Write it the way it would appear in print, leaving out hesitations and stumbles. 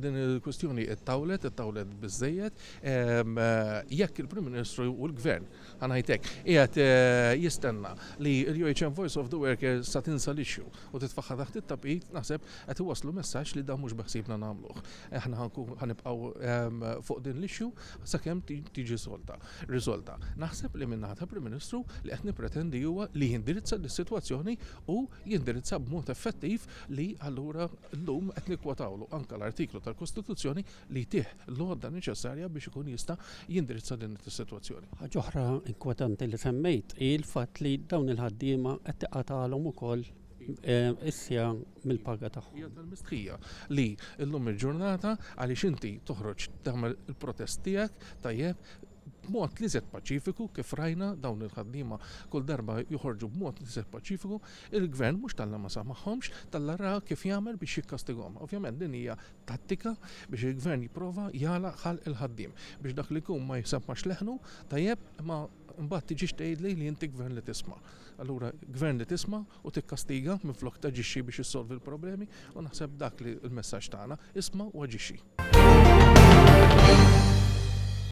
din il-kwestjoni it-tawlet biżejjed jekk il-Prim Ministru u l-Gvern ħanajtek qiegħed jistenna li l-UHM Voice of the Workers sa tinsa l-issue u titfaħħa taħt it-tapit naħseb qed iwasslu messaġġ li dan mhux beħsiebna nagħmluh. Aħna ħanibqgħu fuq din l-issue sakemm tiġi riżolta. Naħseb li min-naħa ta' Prim Ministru li qed nippretendi huwa li jindirizza l-sitwazzjoni u jindirizza b'mod effettiv li allura llum qed nikkwotawlu anke l-artiklu tal-Kostituzzjoni li tih l-għodda neċessarja biex ikun jista' jindirizza din is-sitwazzjoni. Ħaġa oħra inkwetanti li semmejt il-fatt li dawn il-ħaddiema qed tiqatalhom ukoll issja mill-paga tagħhom. Hija tal-mistħija li llum il-ġurnata għaliex inti toħroġ tagħmel il-protest tiegħek tajjeb b'mod li żed paċifiku kif rajna dawn il-ħaddiema kull darba joħorġu b'mod li żed paċifiku, il-Gvern mhux talla ma samaħħomx, talla ra kif jagħmel biex jikkastigahom. Ovvjament din hija tattika biex il-Gvern jipprova jagħlaq ħalq il-ħaddiem biex dak li jkun ma jsemmax leħnu tajjeb ma mbagħad tiġix tgħidli li inti Gvern li tisma'. Allura Gvern li tisma' u tikkastiga minflok taġixxi biex issolvi l-problemi u naħseb dak li l-messaġġ tagħna isma' u aġixxi.